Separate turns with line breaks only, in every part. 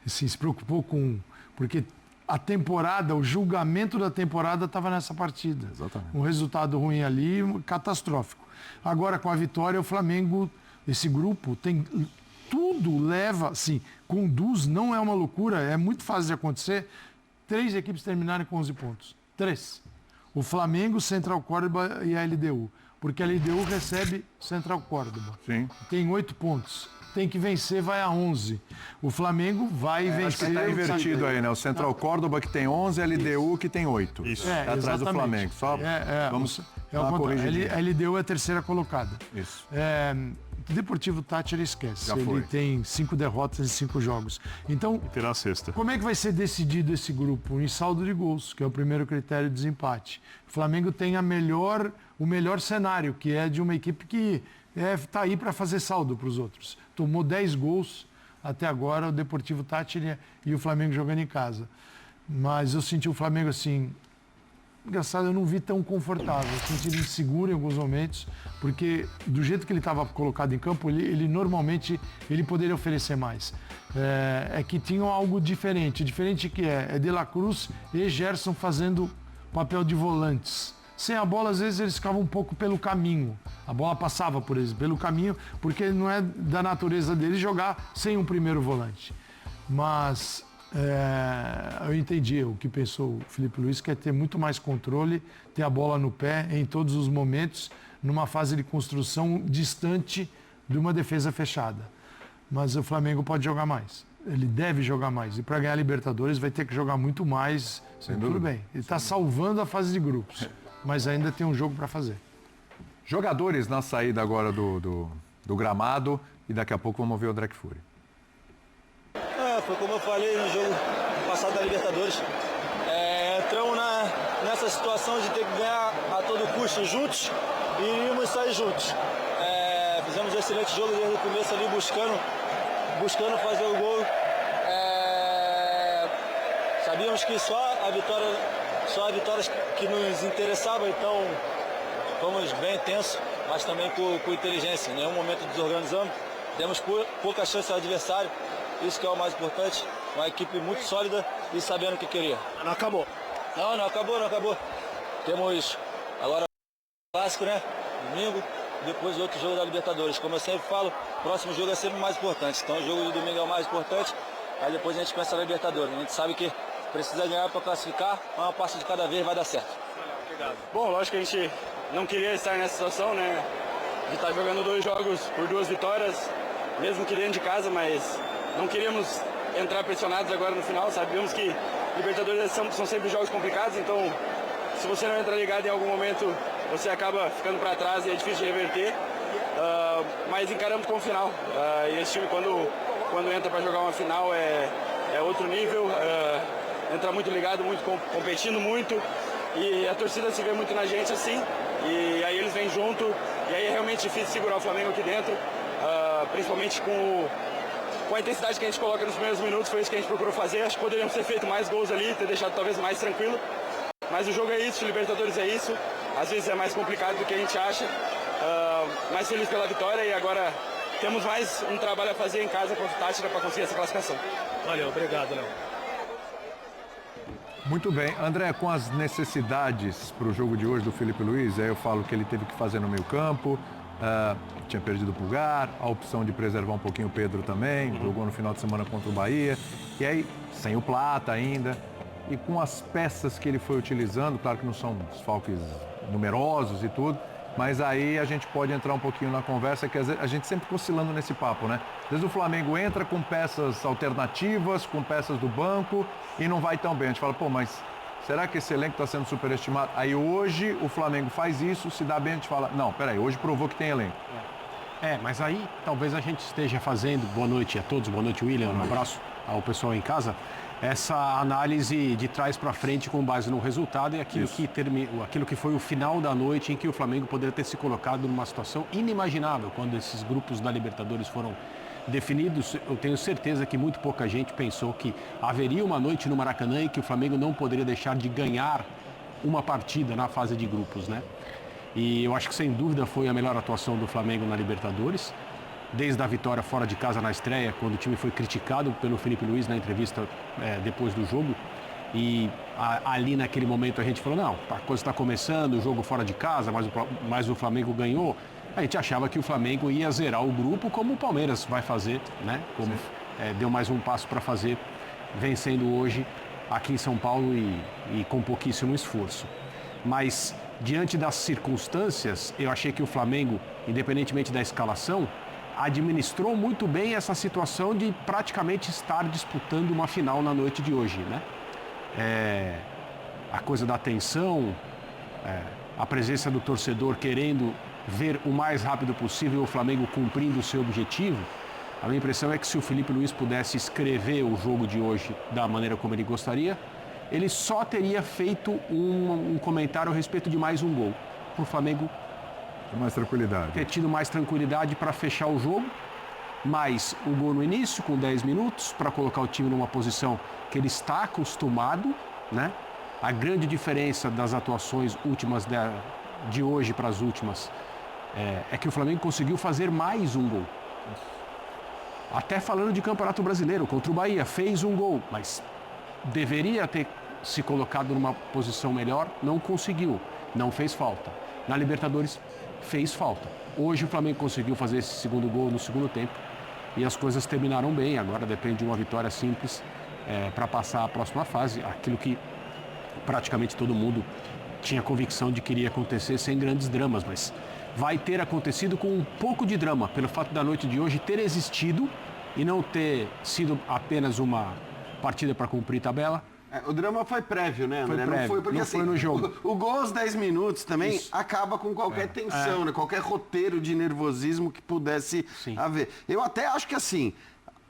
assim, se preocupou com... Porque a temporada, o julgamento da temporada estava nessa partida.
Exatamente.
Um resultado ruim ali, catastrófico. Agora, com a vitória, o Flamengo, esse grupo, tem... Tudo leva, assim, conduz, não é uma loucura, é muito fácil de acontecer. 3 equipes terminarem com 11 pontos. 3. O Flamengo, Central Córdoba e a LDU. Porque a LDU recebe Central Córdoba.
Sim.
Tem 8 pontos. Tem que vencer, vai a 11. O Flamengo vai vencer...
Acho que está invertido aí, né? O Central Córdoba que tem 11, a LDU que tem 8.
Isso.
É,
atrás do
exatamente.
Flamengo. Só vamos
é o contrário. A LDU é a terceira colocada.
Isso.
Deportivo Táchira esquece.
Já
Ele
foi.
tem 5 derrotas em 5 jogos. Então,
Terá a sexta.
como é que vai ser decidido esse grupo? Em saldo de gols, que é o primeiro critério de desempate. O Flamengo tem o melhor cenário, que é de uma equipe que está aí para fazer saldo para os outros. Tomou 10 gols até agora, o Deportivo Táchira e o Flamengo jogando em casa. Mas eu senti o Flamengo assim... Engraçado, eu não vi tão confortável. Eu senti ele inseguro em alguns momentos, porque do jeito que ele estava colocado em campo, ele normalmente ele poderia oferecer mais. É que tinham algo diferente. Diferente que é De La Cruz e Gerson fazendo papel de volantes. Sem a bola, às vezes, eles ficavam um pouco pelo caminho. A bola passava por eles, pelo caminho, porque não é da natureza deles jogar sem um primeiro volante. Mas... eu entendi o que pensou o Felipe Luiz, que é ter muito mais controle, ter a bola no pé em todos os momentos, numa fase de construção distante de uma defesa fechada. Mas o Flamengo pode jogar mais. Ele deve jogar mais. E para ganhar a Libertadores vai ter que jogar muito mais. Tudo bem. Ele está salvando a fase de grupos, mas ainda tem um jogo para fazer.
Jogadores na saída agora do gramado e daqui a pouco vamos ver o Drake Fury.
Foi como eu falei no jogo passado da Libertadores. Entramos nessa situação de ter que ganhar a todo custo juntos e iríamos sair juntos. Fizemos um excelente jogo desde o começo ali, buscando fazer o gol. Sabíamos que só a vitória que nos interessava, então fomos bem tensos, mas também com inteligência. Em nenhum momento desorganizamos, demos pouca chance ao adversário. Isso que é o mais importante, uma equipe muito sólida e sabendo o que queria.
Não acabou?
Não acabou. Temos agora o clássico, né? Domingo, depois outro jogo da Libertadores. Como eu sempre falo, o próximo jogo é sempre o mais importante. Então o jogo de domingo é o mais importante, aí depois a gente começa a Libertadores. A gente sabe que precisa ganhar para classificar, uma passo de cada vez vai dar certo.
Obrigado. Bom, lógico que a gente não queria estar nessa situação, né? De estar jogando 2 jogos por 2 vitórias, mesmo que dentro de casa, mas... Não queríamos entrar pressionados agora no final, sabíamos que Libertadores são sempre jogos complicados, então se você não entra ligado em algum momento, você acaba ficando para trás e é difícil de reverter, mas encaramos como final. E esse time quando entra para jogar uma final é outro nível, entra muito ligado, muito competindo muito, e a torcida se vê muito na gente assim, e aí eles vêm junto, e aí é realmente difícil segurar o Flamengo aqui dentro, principalmente com a intensidade que a gente coloca nos primeiros minutos. Foi isso que a gente procurou fazer. Acho que poderíamos ter feito mais gols ali, ter deixado talvez mais tranquilo. Mas o jogo é isso, o Libertadores é isso. Às vezes é mais complicado do que a gente acha. Mais feliz pela vitória e agora temos mais um trabalho a fazer em casa contra o Táchira para conseguir essa classificação.
Valeu, obrigado, Léo.
Muito bem. André, com as necessidades para o jogo de hoje do Felipe Luiz, aí eu falo que ele teve que fazer no meio campo, tinha perdido o Pulgar, a opção de preservar um pouquinho o Pedro também, jogou no final de semana contra o Bahia, e aí sem o Plata ainda, e com as peças que ele foi utilizando, claro que não são desfalques numerosos e tudo, mas aí a gente pode entrar um pouquinho na conversa, que a gente sempre fica oscilando nesse papo, né? Às vezes o Flamengo entra com peças alternativas, com peças do banco, e não vai tão bem. A gente fala, pô, mas será que esse elenco está sendo superestimado? Aí hoje o Flamengo faz isso, se dá bem, a gente fala, não, peraí, hoje provou que tem elenco.
Mas aí talvez a gente esteja fazendo, boa noite a todos, boa noite William, um abraço ao pessoal em casa, essa análise de trás para frente com base no resultado e aquilo que foi o final da noite em que o Flamengo poderia ter se colocado numa situação inimaginável quando esses grupos da Libertadores foram definidos. Eu tenho certeza que muito pouca gente pensou que haveria uma noite no Maracanã e que o Flamengo não poderia deixar de ganhar uma partida na fase de grupos, né? E eu acho que sem dúvida foi a melhor atuação do Flamengo na Libertadores. desde a vitória fora de casa na estreia, quando o time foi criticado pelo Felipe Luiz na entrevista depois do jogo. E ali naquele momento a gente falou, não, a coisa está começando, o jogo fora de casa, mas o Flamengo ganhou. A gente achava que o Flamengo ia zerar o grupo, como o Palmeiras vai fazer, né? Como deu mais um passo para fazer, vencendo hoje aqui em São Paulo e com pouquíssimo esforço. Mas, diante das circunstâncias, eu achei que o Flamengo, independentemente da escalação, administrou muito bem essa situação de praticamente estar disputando uma final na noite de hoje, né? A coisa da tensão, a presença do torcedor querendo ver o mais rápido possível o Flamengo cumprindo o seu objetivo. A minha impressão é que se o Felipe Luiz pudesse escrever o jogo de hoje da maneira como ele gostaria, ele só teria feito um comentário a respeito de mais um gol. Para o Flamengo
Com mais tranquilidade.
ter tido mais tranquilidade para fechar o jogo, mais o gol no início, com 10 minutos, para colocar o time numa posição que ele está acostumado, né? A grande diferença das atuações últimas de hoje para as últimas é que o Flamengo conseguiu fazer mais um gol. Até falando de Campeonato Brasileiro, contra o Bahia, fez um gol, mas deveria ter se colocado numa posição melhor, não conseguiu, não fez falta. Na Libertadores, fez falta. Hoje o Flamengo conseguiu fazer esse segundo gol no segundo tempo e as coisas terminaram bem. Agora depende de uma vitória simples para passar à próxima fase, aquilo que praticamente todo mundo tinha convicção de que iria acontecer sem grandes dramas, mas vai ter acontecido com um pouco de drama, pelo fato da noite de hoje ter existido e não ter sido apenas uma partida para cumprir tabela.
O drama foi prévio, né, André?
Foi prévio,
não foi porque
não
assim,
foi no jogo.
O gol aos 10 minutos também acaba com qualquer tensão, né? Qualquer roteiro de nervosismo que pudesse haver. Eu até acho que assim,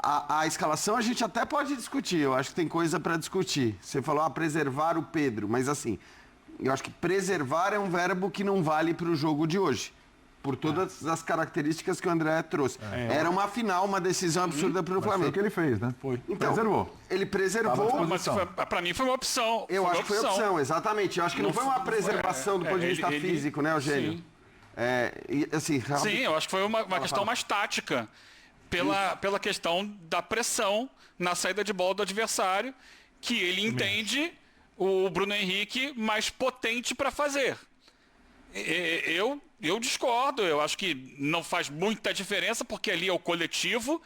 a escalação a gente até pode discutir, eu acho que tem coisa para discutir. Você falou preservar o Pedro, mas assim, eu acho que preservar é um verbo que não vale para o jogo de hoje. Por todas as características que o André trouxe. Era uma final, uma decisão absurda para o Flamengo.
Foi o que ele fez, né?
Foi.
Então,
Preservou.
Ele preservou.
Mas para mim foi uma opção.
Eu acho que foi opção, exatamente. Eu acho que não foi uma preservação do ponto de vista físico, né, Eugênio?
Sim.
E, assim,
Sim, eu acho que foi uma questão mais tática. Pela questão da pressão na saída de bola do adversário, que ele entende o Bruno Henrique mais potente para fazer. Eu discordo, eu acho que não faz muita diferença, porque ali é o coletivo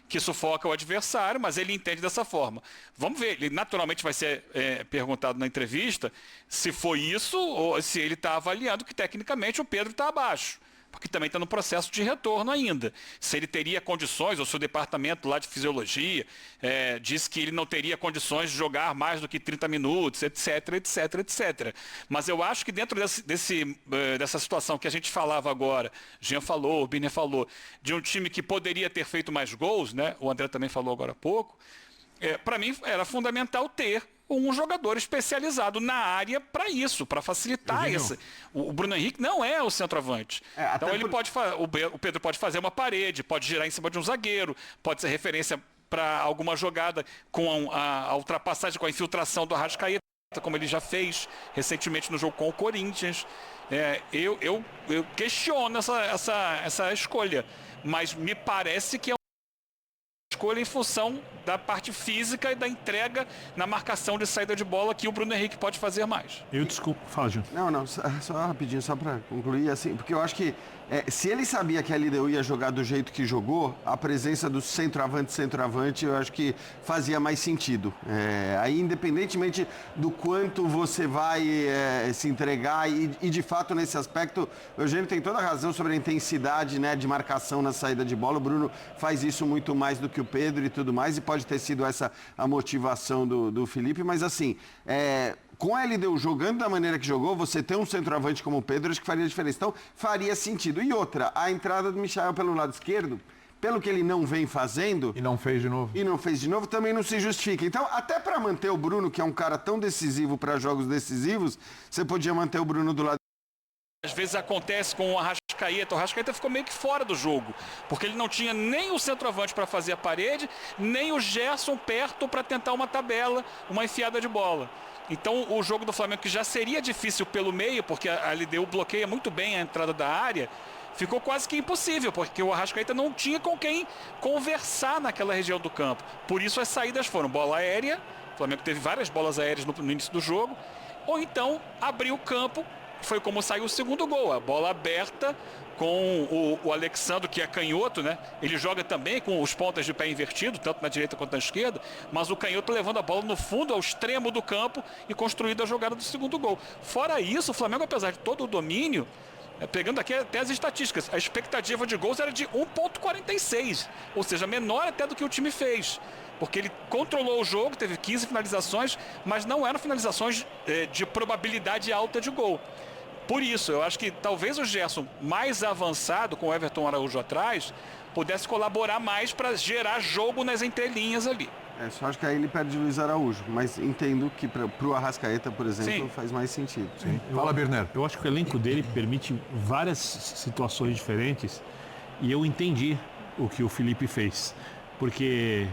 que sufoca o adversário, mas ele entende dessa forma. Vamos ver, ele naturalmente vai ser perguntado na entrevista se foi isso ou se ele está avaliando que tecnicamente o Pedro está abaixo, porque também está no processo de retorno ainda. Se ele teria condições, ou se o departamento lá de fisiologia disse que ele não teria condições de jogar mais do que 30 minutos, etc, etc, etc. Mas eu acho que dentro dessa situação que a gente falava agora, Jean falou, o Birner falou, de um time que poderia ter feito mais gols, né? O André também falou agora há pouco, para mim era fundamental ter um jogador especializado na área para isso, para facilitar isso. O Bruno Henrique não é o centroavante. Então ele o Pedro pode fazer uma parede, pode girar em cima de um zagueiro, pode ser referência para alguma jogada com a ultrapassagem, com a infiltração do Arrascaeta, como ele já fez recentemente no jogo com o Corinthians. Eu questiono essa escolha, mas me parece que é escolha em função da parte física e da entrega na marcação de saída de bola que o Bruno Henrique pode fazer mais.
Fala, Gil.
Não, só rapidinho, só para concluir, assim, porque eu acho que se ele sabia que a LDU ia jogar do jeito que jogou, a presença do centroavante, eu acho que fazia mais sentido. Aí, independentemente do quanto você vai se entregar, e de fato, nesse aspecto, o Eugênio tem toda a razão sobre a intensidade, né, de marcação na saída de bola. O Bruno faz isso muito mais do que o Pedro e tudo mais, e pode ter sido essa a motivação do Felipe, mas assim, com a LDU jogando da maneira que jogou, você ter um centroavante como o Pedro, acho que faria diferença. Então, faria sentido. E outra, a entrada do Michael pelo lado esquerdo, pelo que ele não vem fazendo...
E não fez de novo.
Também não se justifica. Então, até para manter o Bruno, que é um cara tão decisivo para jogos decisivos, você podia manter o Bruno do lado.
Às vezes acontece com o Arrascaeta. O Arrascaeta ficou meio que fora do jogo, porque ele não tinha nem o centroavante para fazer a parede, nem o Gerson perto para tentar uma tabela, uma enfiada de bola. Então o jogo do Flamengo, que já seria difícil pelo meio, porque a LDU bloqueia muito bem a entrada da área, ficou quase que impossível, porque o Arrascaeta não tinha com quem conversar naquela região do campo. Por isso as saídas foram bola aérea, o Flamengo teve várias bolas aéreas no início do jogo, ou então abriu o campo, foi como saiu o segundo gol, a bola aberta com o Alexandre, que é canhoto, né? Ele joga também com os pontas de pé invertido, tanto na direita quanto na esquerda, mas o canhoto levando a bola no fundo, ao extremo do campo e construindo a jogada do segundo gol. Fora isso, o Flamengo, apesar de todo o domínio, pegando aqui até as estatísticas, a expectativa de gols era de 1,46, ou seja, menor até do que o time fez. Porque ele controlou o jogo, teve 15 finalizações, mas não eram finalizações de probabilidade alta de gol. Por isso, eu acho que talvez o Gerson, mais avançado, com o Everton Araújo atrás, pudesse colaborar mais para gerar jogo nas entrelinhas ali.
Só acho que aí ele perde o Luiz Araújo, mas entendo que para o Arrascaeta, por exemplo, faz mais sentido.
Sim. Fala, Birner.
Eu acho que o elenco dele permite várias situações diferentes e eu entendi o que o Felipe fez. Porque,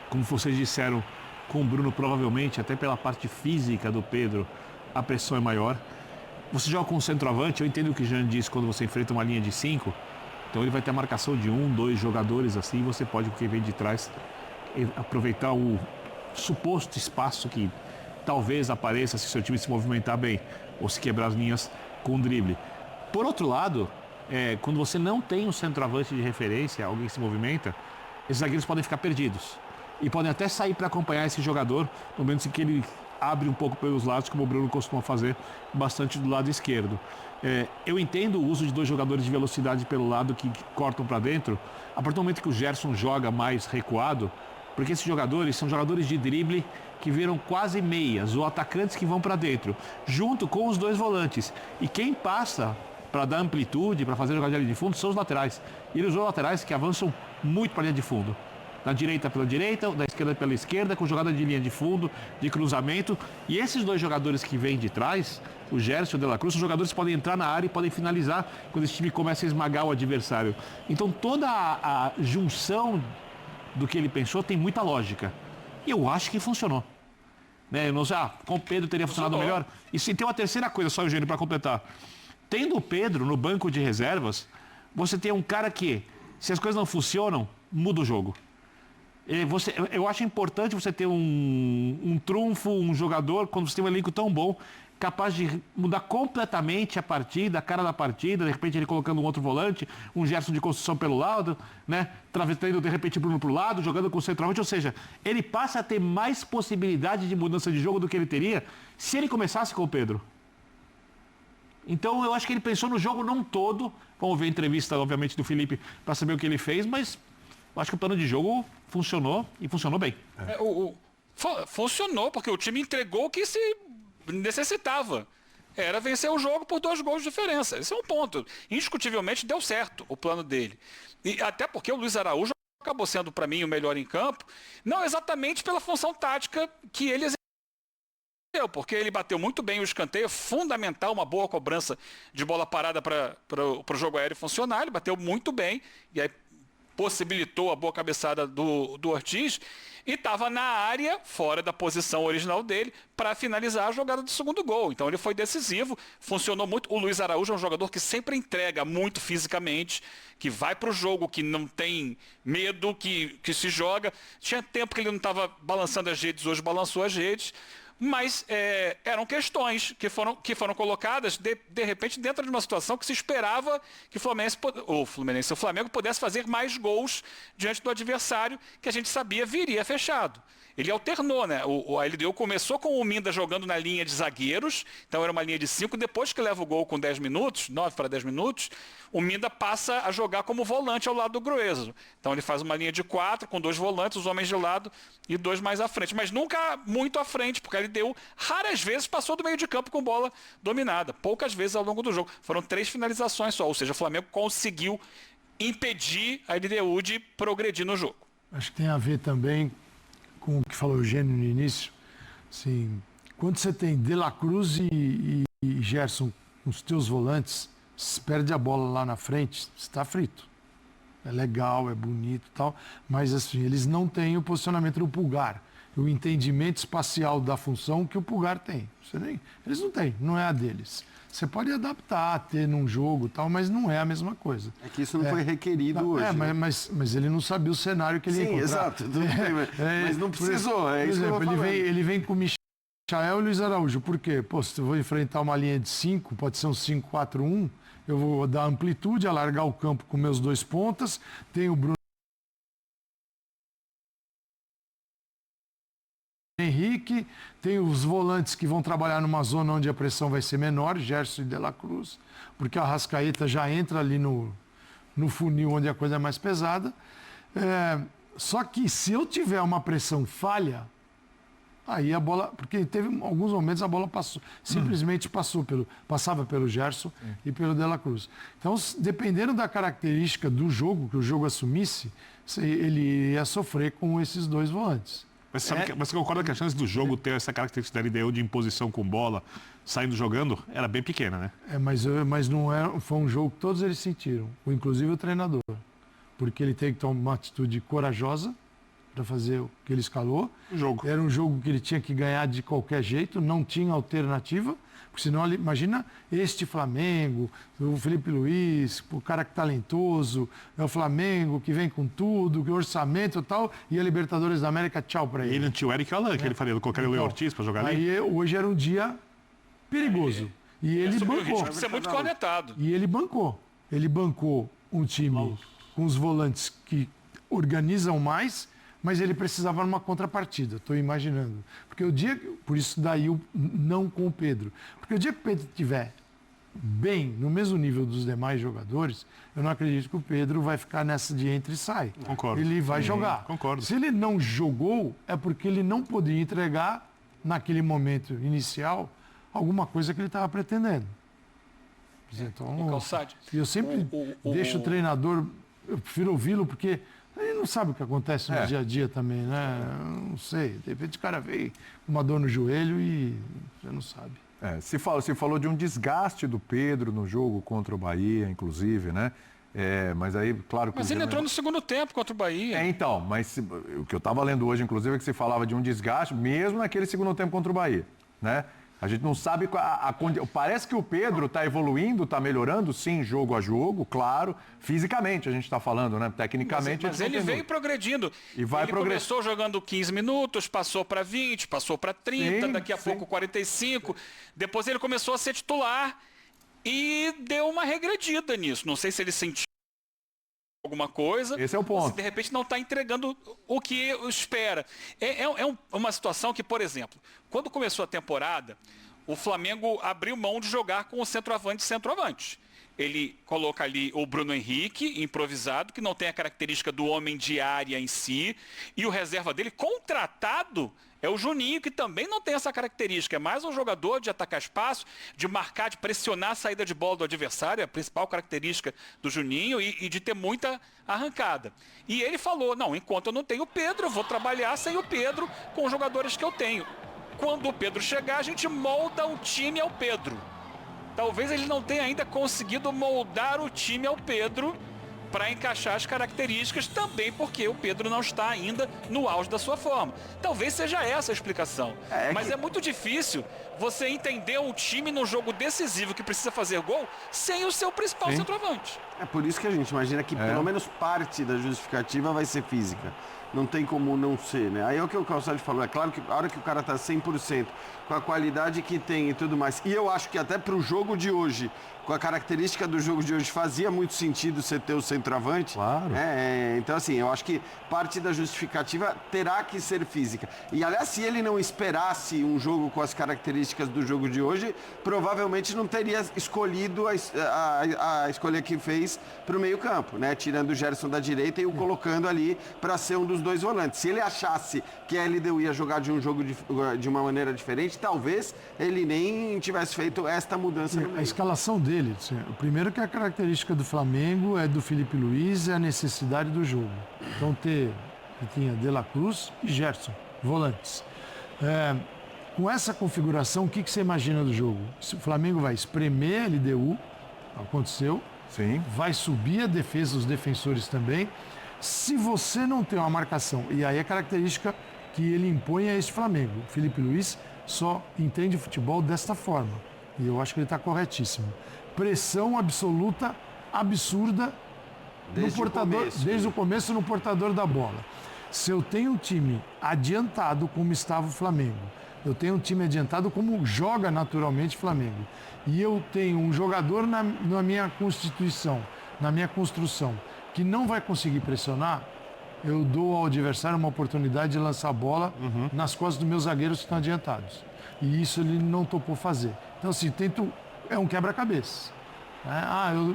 como vocês disseram, com o Bruno, provavelmente, até pela parte física do Pedro, a pressão é maior. Você joga com um centroavante, eu entendo o que o Jean disse quando você enfrenta uma linha de 5, então ele vai ter a marcação de 1, 2 jogadores assim, e você pode, com quem vem de trás, aproveitar o suposto espaço que talvez apareça se o seu time se movimentar bem, ou se quebrar as linhas com drible. Por outro lado, quando você não tem um centroavante de referência, alguém que se movimenta, esses zagueiros podem ficar perdidos. E podem até sair para acompanhar esse jogador, no momento em que ele abre um pouco pelos lados, como o Bruno costuma fazer bastante do lado esquerdo. Eu entendo o uso de 2 jogadores de velocidade pelo lado que cortam para dentro, a partir do momento que o Gerson joga mais recuado, porque esses jogadores são jogadores de drible que viram quase meias, ou atacantes que vão para dentro, junto com os 2 volantes. E quem passa para dar amplitude, para fazer jogada de linha de fundo, são os laterais. E os laterais que avançam muito para a linha de fundo. Da direita pela direita, da esquerda pela esquerda, com jogada de linha de fundo, de cruzamento. E esses 2 jogadores que vêm de trás, o Gerson e o De La Cruz, são jogadores que podem entrar na área e podem finalizar quando esse time começa a esmagar o adversário. Então toda a junção do que ele pensou tem muita lógica. E eu acho que funcionou. Eu não sei, com o Pedro teria funcionado melhor. E tem uma terceira coisa, só, Eugênio, para completar. Tendo o Pedro no banco de reservas, você tem um cara que, se as coisas não funcionam, muda o jogo. Eu acho importante você ter um trunfo, um jogador, quando você tem um elenco tão bom, capaz de mudar completamente a partida, a cara da partida, de repente ele colocando um outro volante, um Gerson de construção pelo lado, né? Trazendo de repente o Bruno para o lado, jogando com o centroavante, ou seja, ele passa a ter mais possibilidade de mudança de jogo do que ele teria se ele começasse com o Pedro. Então eu acho que ele pensou no jogo não todo, vamos ver a entrevista, obviamente, do Felipe para saber o que ele fez, mas eu acho que o plano de jogo funcionou e funcionou bem.
Funcionou, porque o time entregou o que se necessitava. Era vencer o jogo por 2 gols de diferença. Esse é um ponto. Indiscutivelmente deu certo o plano dele. E até porque o Luiz Araújo acabou sendo, para mim, o melhor em campo, não exatamente pela função tática que ele exerceu, porque ele bateu muito bem o escanteio, fundamental, uma boa cobrança de bola parada para o jogo aéreo funcionar, ele bateu muito bem, e aí possibilitou a boa cabeçada do Ortiz e estava na área, fora da posição original dele, para finalizar a jogada do segundo gol. Então ele foi decisivo, funcionou muito. O Luiz Araújo é um jogador que sempre entrega muito fisicamente, que vai para o jogo, que não tem medo, que se joga. Tinha tempo que ele não estava balançando as redes, hoje balançou as redes. Mas eram questões que foram colocadas, de repente, dentro de uma situação que se esperava que o Flamengo pudesse fazer mais gols diante do adversário, que a gente sabia viria fechado. Ele alternou, né? A LDU começou com o Minda jogando na linha de zagueiros, então era uma linha de 5, depois que leva o gol com 10 minutos, 9 para 10 minutos, o Minda passa a jogar como volante ao lado do Grueso. Então ele faz uma linha de 4, com 2 volantes, os homens de lado e 2 mais à frente. Mas nunca muito à frente, porque a LDU raras vezes passou do meio de campo com bola dominada. Poucas vezes ao longo do jogo. Foram 3 finalizações só, ou seja, o Flamengo conseguiu impedir a LDU de progredir no jogo.
Acho que tem a ver também com o que falou o Eugênio no início. Assim, quando você tem De La Cruz e Gerson, os teus volantes, se perde a bola lá na frente, você está frito. É legal, é bonito e tal, mas assim, eles não têm o posicionamento do Pulgar. o entendimento espacial da função que o Pulgar tem. Eles não têm, não é a deles. Você pode adaptar, ter num jogo e tal, mas não é a mesma coisa.
É que isso não foi requerido hoje.
Né? mas ele não sabia o cenário que ele ia encontrar.
Exato. Mas não precisou.
Por exemplo, ele vem com o Michael e Luiz Araújo. Por quê? Pô, se eu vou enfrentar uma linha de 5, pode ser um 5-4-1, eu vou dar amplitude, alargar o campo com meus 2 pontas, tem o Bruno Henrique, tem os volantes que vão trabalhar numa zona onde a pressão vai ser menor, Gerson e De La Cruz, porque a Arrascaeta já entra ali no funil onde a coisa é mais pesada. Só que se eu tiver uma pressão falha, aí a bola, porque teve alguns momentos a bola passou, simplesmente passava pelo Gerson e pelo De La Cruz. Então, dependendo da característica do jogo, que o jogo assumisse, ele ia sofrer com esses 2 volantes.
Mas você concorda que a chance do jogo ter essa característica da LDU de imposição com bola, saindo jogando, era bem pequena, né?
Mas não foi um jogo que todos eles sentiram, inclusive o treinador. Porque ele teve que tomar uma atitude corajosa para fazer o que ele escalou. Era um jogo que ele tinha que ganhar de qualquer jeito, não tinha alternativa. Porque senão, imagina este Flamengo, o Felipe Luiz, o cara que talentoso, é o Flamengo que vem com tudo, que orçamento e tal, e a Libertadores da América, tchau pra ele.
E ele não tinha o Eric Alan, que ele faria, colocar o Leo Ortiz pra jogar ali.
Aí hoje era um dia perigoso. E ele bancou.
Isso é muito cornetado.
E ele bancou. Ele bancou um time com os volantes que organizam mais, mas ele precisava numa contrapartida, estou imaginando. Porque por isso daí o não com o Pedro. Porque o dia que o Pedro estiver bem, no mesmo nível dos demais jogadores, eu não acredito que o Pedro vai ficar nessa de entra e sai.
Concordo.
Ele vai jogar.
Concordo.
Se ele não jogou, é porque ele não podia entregar, naquele momento inicial, alguma coisa que ele estava pretendendo. Então, eu sempre deixo o treinador, eu prefiro ouvi-lo, porque ele não sabe o que acontece no dia a dia também, né? Não sei. De repente o cara veio com uma dor no joelho e você não sabe.
Se falou de um desgaste do Pedro no jogo contra o Bahia, inclusive, né? Mas aí, claro que...
Mas ele entrou no segundo tempo contra o Bahia.
Então, mas o que eu estava lendo hoje, inclusive, é que se falava de um desgaste, mesmo naquele segundo tempo contra o Bahia, né? A gente não sabe parece que o Pedro está evoluindo, está melhorando, sim, jogo a jogo, claro. Fisicamente a gente está falando, né? Tecnicamente.
Mas ele veio progredindo. Ele começou jogando 15 minutos, passou para 20, passou para 30, daqui a pouco 45. Depois ele começou a ser titular e deu uma regredida nisso. Não sei se ele sentiu alguma coisa.
Esse é o ponto.
Se de repente não está entregando o que espera. Uma situação que, por exemplo, quando começou a temporada, o Flamengo abriu mão de jogar com o centroavante. Ele coloca ali o Bruno Henrique, improvisado, que não tem a característica do homem de área em si, e o reserva dele, contratado, é o Juninho, que também não tem essa característica. É mais um jogador de atacar espaço, de marcar, de pressionar a saída de bola do adversário, é a principal característica do Juninho, e de ter muita arrancada. E ele falou, não, enquanto eu não tenho o Pedro, eu vou trabalhar sem o Pedro com os jogadores que eu tenho. Quando o Pedro chegar, a gente molda o time ao Pedro. Talvez ele não tenha ainda conseguido moldar o time ao Pedro para encaixar as características, também porque o Pedro não está ainda no auge da sua forma. Talvez seja essa a explicação. Mas é muito difícil você entender um time num jogo decisivo que precisa fazer gol sem o seu principal centroavante.
É por isso que a gente imagina que pelo menos parte da justificativa vai ser física. Não tem como não ser, né? Aí é o que o Calçade falou. É claro que a hora que o cara tá 100%, com a qualidade que tem e tudo mais. E eu acho que até pro jogo de hoje, com a característica do jogo de hoje, fazia muito sentido você ter o centroavante.
Claro.
Então, assim, eu acho que parte da justificativa terá que ser física. E, aliás, se ele não esperasse um jogo com as características do jogo de hoje, provavelmente não teria escolhido a escolha que fez para o meio-campo, né? Tirando o Gerson da direita e o colocando ali para ser um dos 2 volantes. Se ele achasse que a LDU ia jogar de um jogo de uma maneira diferente, talvez ele nem tivesse feito esta mudança no meio.
A escalação dele, o primeiro que a característica do Flamengo é do Felipe Luiz, é a necessidade do jogo. Então tinha De La Cruz e Gerson, volantes. Com essa configuração, o que você imagina do jogo? O Flamengo vai espremer a LDU, aconteceu.
Sim.
Vai subir a defesa, os defensores também. Se você não tem uma marcação, e aí a característica que ele impõe a esse Flamengo. O Felipe Luiz só entende futebol desta forma. E eu acho que ele está corretíssimo. Pressão absoluta, absurda, desde o começo no portador da bola. Se eu tenho um time adiantado como estava o Flamengo, eu tenho um time adiantado como joga naturalmente o Flamengo, e eu tenho um jogador na minha constituição, na minha construção, que não vai conseguir pressionar, eu dou ao adversário uma oportunidade de lançar a bola nas costas dos meus zagueiros que estão adiantados. E isso ele não topou fazer. Então, assim, é um quebra-cabeça.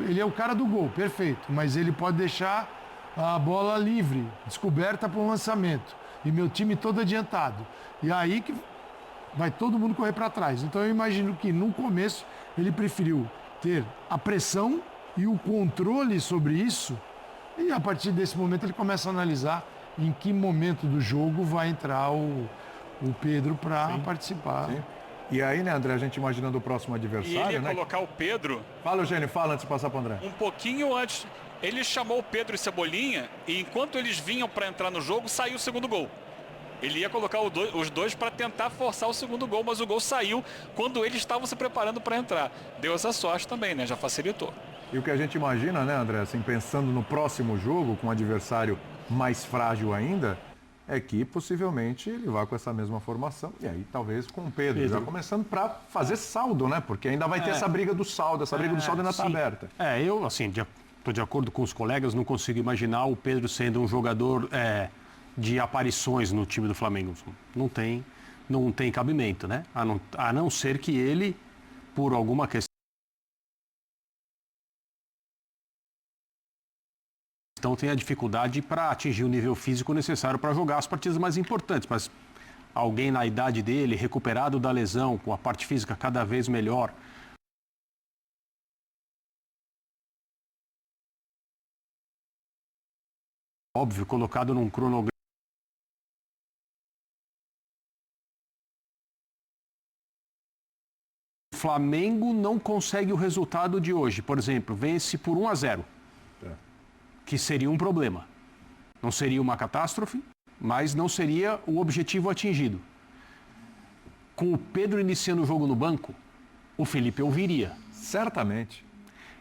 Ele é o cara do gol, perfeito, mas ele pode deixar a bola livre, descoberta para um lançamento, e meu time todo adiantado. E aí que vai todo mundo correr para trás. Então eu imagino que no começo ele preferiu ter a pressão e o controle sobre isso, e a partir desse momento ele começa a analisar em que momento do jogo vai entrar o Pedro para participar.
Sim. E aí, né, André, a gente imaginando o próximo adversário,
E ele ia
né?
colocar o Pedro...
Fala, Eugênio, fala antes de passar para o André.
Um pouquinho antes, ele chamou o Pedro e Cebolinha, e enquanto eles vinham para entrar no jogo, saiu o segundo gol. Ele ia colocar os dois para tentar forçar o segundo gol, mas o gol saiu quando eles estavam se preparando para entrar. Deu essa sorte também, né? Já facilitou.
E o que a gente imagina, né, André, assim, pensando no próximo jogo, com um adversário mais frágil ainda, é que possivelmente ele vai com essa mesma formação, e aí talvez com o Pedro. Já começando para fazer saldo, né? Porque ainda vai ter essa briga do saldo, ainda está aberta.
Eu, assim, estou de acordo com os colegas, não consigo imaginar o Pedro sendo um jogador de aparições no time do Flamengo. Não tem cabimento, né? A não ser que ele, por alguma questão, tenha dificuldade para atingir o nível físico necessário para jogar as partidas mais importantes. Mas alguém na idade dele, recuperado da lesão, com a parte física cada vez melhor, óbvio, colocado num cronograma. O Flamengo não consegue o resultado de hoje. Por exemplo, vence por 1-0. Que seria um problema. Não seria uma catástrofe, mas não seria o objetivo atingido. Com o Pedro iniciando o jogo no banco, o Felipe ouviria.
Certamente.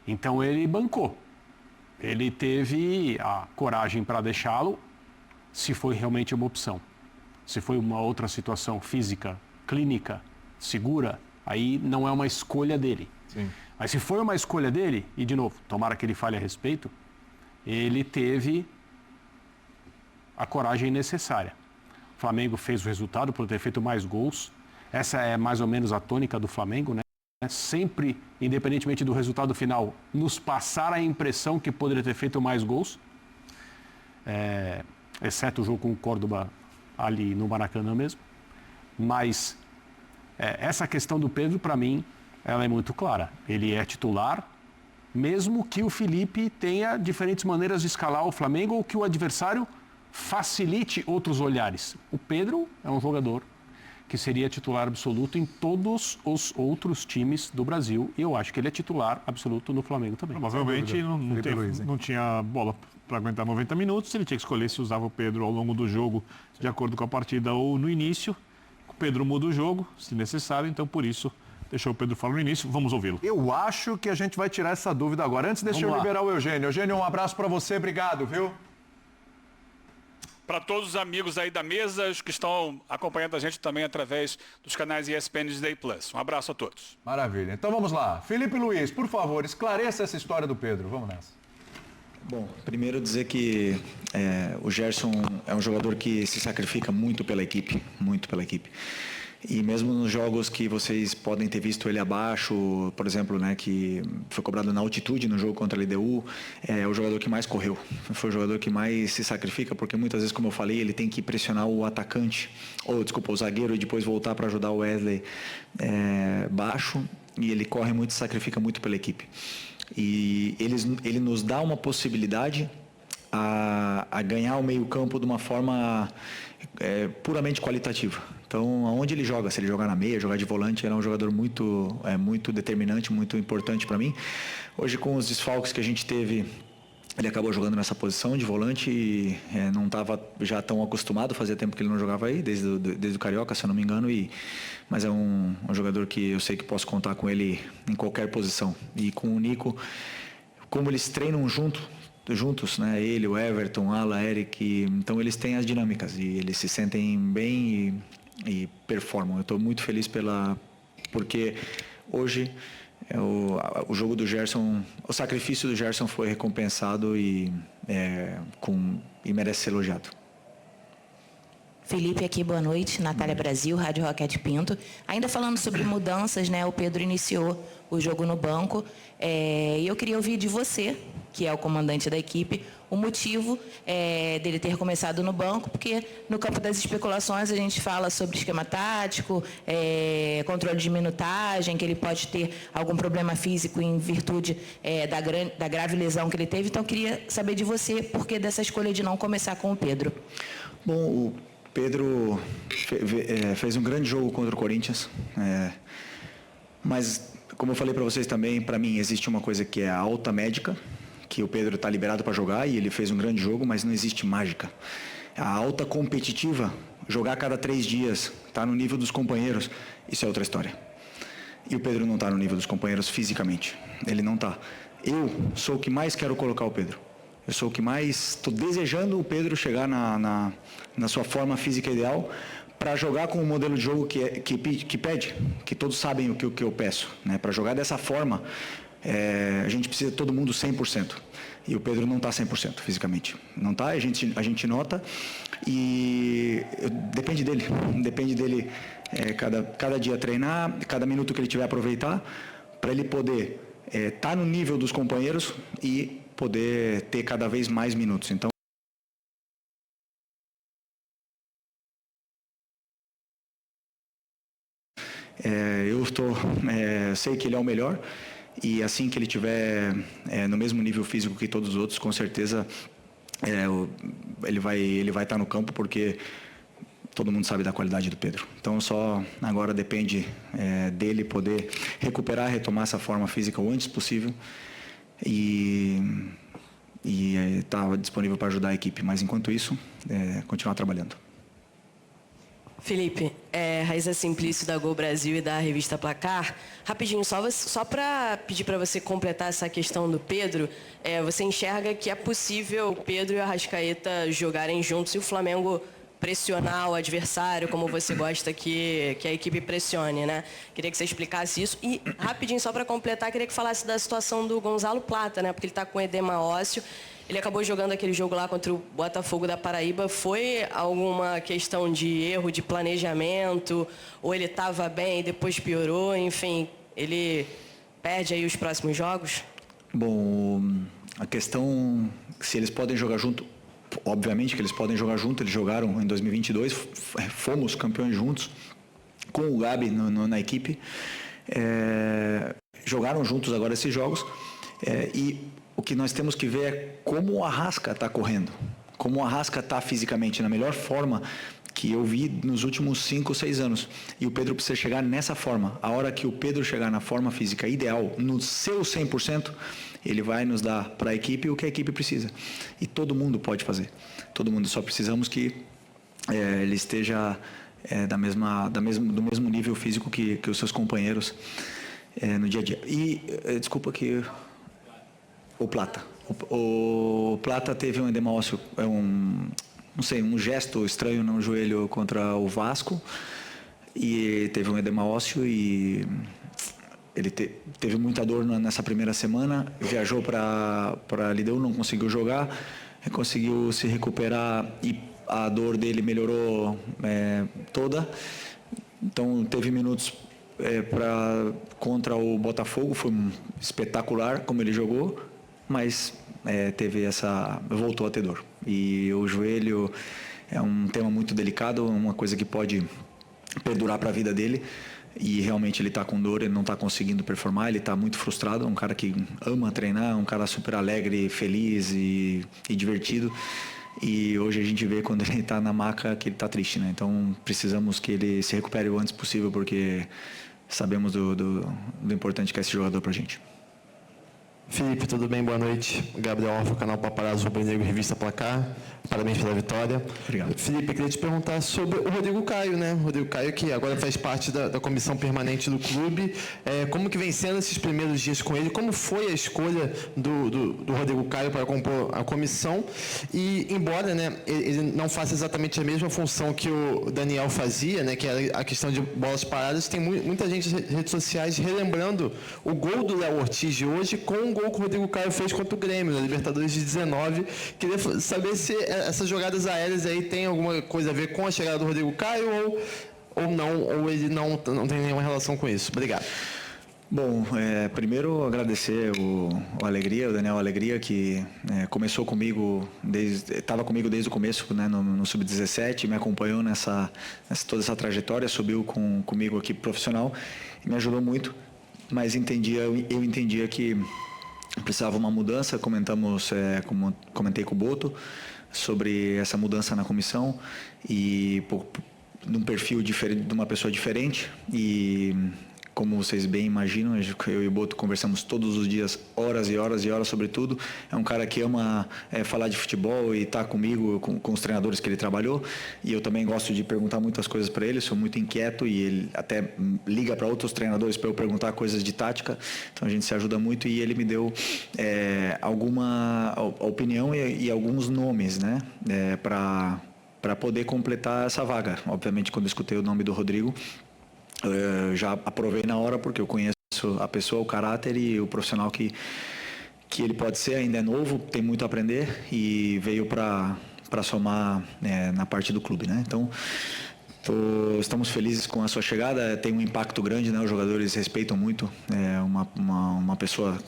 Então ele bancou. Ele teve a coragem para deixá-lo, se foi realmente uma opção. Se foi uma outra situação física, clínica, segura, aí não é uma escolha dele.
Sim.
Mas se foi uma escolha dele, e de novo, tomara que ele fale a respeito, ele teve a coragem necessária. O Flamengo fez o resultado por ter feito mais gols. Essa é mais ou menos a tônica do Flamengo, né? Sempre, independentemente do resultado final, nos passar a impressão que poderia ter feito mais gols. Exceto o jogo com o Córdoba ali no Maracanã mesmo. Mas essa questão do Pedro, para mim, ela é muito clara. Ele é titular, mesmo que o Felipe tenha diferentes maneiras de escalar o Flamengo ou que o adversário facilite outros olhares. O Pedro é um jogador que seria titular absoluto em todos os outros times do Brasil, e eu acho que ele é titular absoluto no Flamengo também.
Provavelmente não tinha bola para aguentar 90 minutos, ele tinha que escolher se usava o Pedro ao longo do jogo, de acordo com a partida, ou no início. O Pedro muda o jogo, se necessário, então por isso deixou o Pedro falar no início. Vamos ouvi-lo.
Eu acho que a gente vai tirar essa dúvida agora. Antes, deixa eu liberar o Eugênio. Eugênio, um abraço para você. Obrigado, viu?
Para todos os amigos aí da mesa, os que estão acompanhando a gente também através dos canais ESPN e Disney Plus. Um abraço a todos.
Maravilha. Então vamos lá. Felipe Luiz, por favor, esclareça essa história do Pedro. Vamos nessa.
Bom, primeiro dizer que o Gerson é um jogador que se sacrifica muito pela equipe, E mesmo nos jogos que vocês podem ter visto ele abaixo, por exemplo, né, que foi cobrado na altitude no jogo contra a LDU, é o jogador que mais correu. Foi o jogador que mais se sacrifica, porque muitas vezes, como eu falei, ele tem que pressionar o atacante, o zagueiro, e depois voltar para ajudar o Wesley baixo, e ele corre muito, se sacrifica muito pela equipe. E ele nos dá uma possibilidade a ganhar o meio-campo de uma forma puramente qualitativa. Então, aonde ele joga, se ele jogar na meia, jogar de volante, ele é um jogador muito determinante, muito importante para mim. Hoje, com os desfalques que a gente teve Ele acabou jogando nessa posição de volante e não estava já tão acostumado, fazia tempo que ele não jogava aí, desde o Carioca, se eu não me engano, mas é um jogador que eu sei que posso contar com ele em qualquer posição. E com o Nico, como eles treinam juntos, né? Ele, o Everton, Ala, Eric, então eles têm as dinâmicas e eles se sentem bem e performam. Eu estou muito feliz porque hoje o jogo do Gerson, o sacrifício do Gerson foi recompensado e merece ser elogiado.
Felipe aqui, boa noite. Natália Brasil, Rádio Roquete Pinto. Ainda falando sobre mudanças, né? O Pedro iniciou o jogo no banco. E eu queria ouvir de você, que é o comandante da equipe, o motivo dele ter começado no banco, porque no campo das especulações a gente fala sobre esquema tático, controle de minutagem, que ele pode ter algum problema físico em virtude da grave lesão que ele teve. Então eu queria saber de você por que dessa escolha de não começar com o Pedro.
Bom, o Pedro fez um grande jogo contra o Corinthians, mas como eu falei para vocês também, para mim existe uma coisa que é a alta médica, que o Pedro está liberado para jogar e ele fez um grande jogo, mas não existe mágica. A alta competitiva, jogar a cada 3 dias, estar no nível dos companheiros, isso é outra história. E o Pedro não está no nível dos companheiros fisicamente, ele não está. Eu sou o que mais quero colocar o Pedro. Eu sou o que mais estou desejando o Pedro chegar na sua forma física ideal para jogar com o modelo de jogo que pede, que todos sabem o que eu peço, né? Para jogar dessa forma, a gente precisa de todo mundo 100%. E o Pedro não está 100% fisicamente. Não está, a gente nota e depende dele cada dia treinar, cada minuto que ele tiver aproveitar, para ele poder estar no nível dos companheiros e poder ter cada vez mais minutos. Então, sei que ele é o melhor e assim que ele tiver no mesmo nível físico que todos os outros, com certeza ele vai estar no campo, porque todo mundo sabe da qualidade do Pedro. Então só agora depende dele poder retomar essa forma física o antes possível e está disponível para ajudar a equipe. Mas enquanto isso, continuar trabalhando.
Felipe, Raíssa Simplício da Gol Brasil e da revista Placar. Rapidinho, só para pedir para você completar essa questão do Pedro, você enxerga que é possível o Pedro e o Arrascaeta jogarem juntos e o Flamengo pressionar o adversário, como você gosta que a equipe pressione, né? Queria que você explicasse isso. E, rapidinho, só para completar, queria que falasse da situação do Gonzalo Plata, né? Porque ele está com edema ósseo. Ele acabou jogando aquele jogo lá contra o Botafogo da Paraíba. Foi alguma questão de erro de planejamento? Ou ele estava bem e depois piorou? Enfim, ele perde aí os próximos jogos?
Bom, a questão se eles podem jogar junto, obviamente que eles podem jogar junto. Eles jogaram em 2022, fomos campeões juntos, com o Gabi na equipe. Jogaram juntos agora esses jogos. E o que nós temos que ver é como o Arrasca está correndo, como o Arrasca está fisicamente, na melhor forma que eu vi nos últimos 5 ou 6 anos. E o Pedro precisa chegar nessa forma. A hora que o Pedro chegar na forma física ideal, no seu 100%, ele vai nos dar para a equipe o que a equipe precisa. E todo mundo pode fazer. Todo mundo. Só precisamos que ele esteja do mesmo nível físico que os seus companheiros no dia a dia. E, desculpa que... O Plata. O Plata teve um edema ósseo, um gesto estranho no joelho contra o Vasco, e teve um edema ósseo e ele teve muita dor nessa primeira semana, viajou para Lideu, não conseguiu jogar, conseguiu se recuperar e a dor dele melhorou toda. Então teve minutos contra o Botafogo, foi espetacular como ele jogou, mas voltou a ter dor. E o joelho é um tema muito delicado, uma coisa que pode perdurar para a vida dele, e realmente ele está com dor, ele não está conseguindo performar, ele está muito frustrado. É um cara que ama treinar, um cara super alegre, feliz e divertido, e hoje a gente vê quando ele está na maca que ele está triste, né? Então precisamos que ele se recupere o antes possível, porque sabemos do importante que é esse jogador para a gente.
Felipe, tudo bem? Boa noite. Gabriel Orfa, canal Paparazzo Rubro Negro, Revista Placar. Parabéns pela vitória.
Obrigado.
Felipe, eu queria te perguntar sobre o Rodrigo Caio, né? O Rodrigo Caio, que agora faz parte da comissão permanente do clube. Como que vem sendo esses primeiros dias com ele? Como foi a escolha do Rodrigo Caio para compor a comissão? E, embora, né, ele não faça exatamente a mesma função que o Daniel fazia, né, que era a questão de bolas paradas, tem muita gente nas redes sociais relembrando o gol do Léo Ortiz de hoje com o gol que o Rodrigo Caio fez contra o Grêmio, na Libertadores de 19. Queria saber se essas jogadas aéreas aí tem alguma coisa a ver com a chegada do Rodrigo Caio ou não, ou ele não tem nenhuma relação com isso. Obrigado.
Bom, primeiro agradecer o Daniel Alegria, que começou comigo, estava comigo desde o começo, né, no Sub-17, me acompanhou toda essa trajetória, subiu comigo aqui profissional, e me ajudou muito, mas eu entendia que precisava uma mudança. Comentei com o Boto sobre essa mudança na comissão e num perfil diferente, de uma pessoa diferente, e como vocês bem imaginam, eu e o Boto conversamos todos os dias, horas e horas e horas sobre tudo. É um cara que ama falar de futebol e está comigo, com os treinadores que ele trabalhou. E eu também gosto de perguntar muitas coisas para ele, sou muito inquieto e ele até liga para outros treinadores para eu perguntar coisas de tática. Então a gente se ajuda muito e ele me deu alguma opinião e alguns nomes, né, para poder completar essa vaga. Obviamente, quando eu escutei o nome do Rodrigo, já aprovei na hora, porque eu conheço a pessoa, o caráter e o profissional que ele pode ser. Ainda é novo, tem muito a aprender e veio para somar na parte do clube, né? Então, estamos felizes com a sua chegada. Tem um impacto grande, né? Os jogadores respeitam muito uma pessoa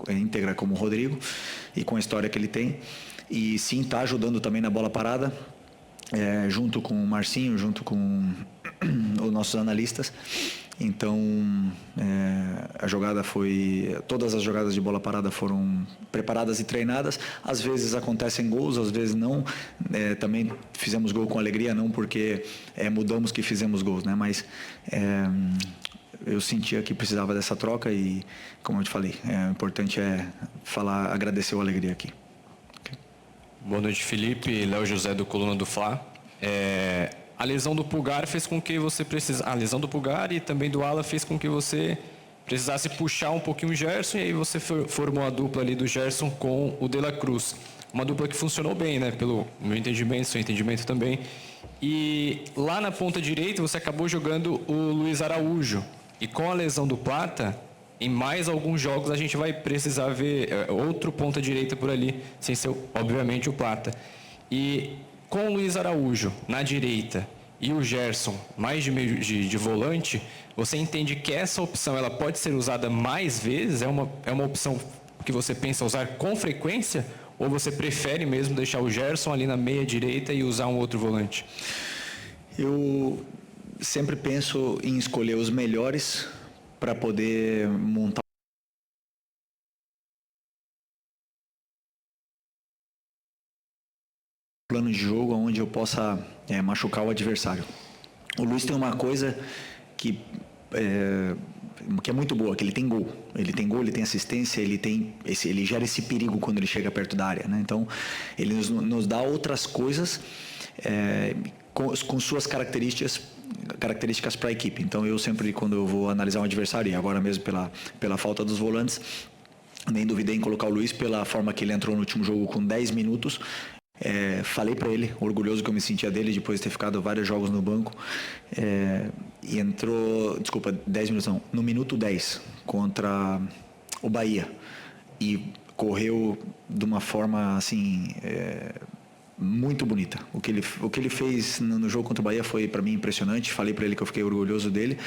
íntegra como o Rodrigo e com a história que ele tem. E sim, está ajudando também na bola parada, junto com o Marcinho, junto com os nossos analistas. Então, todas as jogadas de bola parada foram preparadas e treinadas. Às vezes acontecem gols, às vezes não. Também fizemos gol com alegria, não porque mudamos que fizemos gols, né? Mas eu sentia que precisava dessa troca e, como eu te falei, o importante é agradecer o Alegria aqui. Okay.
Boa noite, Felipe. Léo José, do Coluna do Fla. A lesão do Pulgar fez com que você precisasse... A lesão do Pulgar e também do Ala fez com que você precisasse puxar um pouquinho o Gerson, e aí você formou a dupla ali do Gerson com o De La Cruz. Uma dupla que funcionou bem, né? Pelo meu entendimento, seu entendimento também. E lá na ponta direita você acabou jogando o Luiz Araújo. E com a lesão do Plata, em mais alguns jogos a gente vai precisar ver outro ponta direita por ali, sem ser, obviamente, o Plata. E com o Luiz Araújo na direita e o Gerson mais de volante, você entende que essa opção ela pode ser usada mais vezes? É uma opção que você pensa usar com frequência? Ou você prefere mesmo deixar o Gerson ali na meia direita e usar um outro volante?
Eu sempre penso em escolher os melhores para poder montar plano de jogo onde eu possa machucar o adversário. O Luiz tem uma coisa que é muito boa, que ele tem gol. Ele tem gol, ele tem assistência, ele gera esse perigo quando ele chega perto da área, né? Então, ele nos dá outras coisas com suas características para a equipe. Então, eu sempre, quando eu vou analisar um adversário, e agora mesmo pela falta dos volantes, nem duvidei em colocar o Luiz pela forma que ele entrou no último jogo com 10 minutos. Falei para ele, orgulhoso que eu me sentia dele depois de ter ficado vários jogos no banco, e entrou, 10 minutos não, no minuto 10 contra o Bahia, e correu de uma forma assim muito bonita. O que ele fez no jogo contra o Bahia foi para mim impressionante. Falei para ele que eu fiquei orgulhoso dele.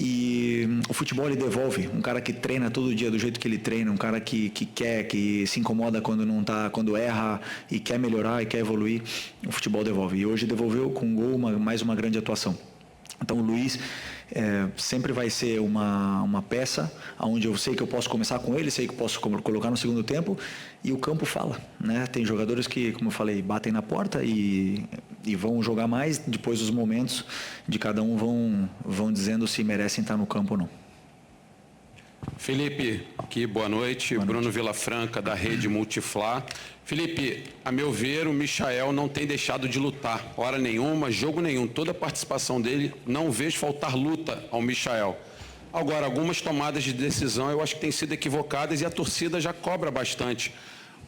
E o futebol ele devolve. Um cara que treina todo dia do jeito que ele treina, um cara que quer, que se incomoda quando não tá, quando erra e quer melhorar e quer evoluir, o futebol devolve. E hoje devolveu com um gol, mais uma grande atuação. Então o Luiz sempre vai ser uma peça onde eu sei que eu posso começar com ele, sei que eu posso colocar no segundo tempo, e o campo fala, né? Tem jogadores que, como eu falei, batem na porta e vão jogar mais, depois os momentos de cada um vão dizendo se merecem estar no campo ou não.
Felipe, aqui, boa noite. Bruno Vilafranca, da Rede Multiflá. Felipe, a meu ver, o Michael não tem deixado de lutar. Hora nenhuma, jogo nenhum. Toda a participação dele, não vejo faltar luta ao Michael. Agora, algumas tomadas de decisão eu acho que têm sido equivocadas e a torcida já cobra bastante.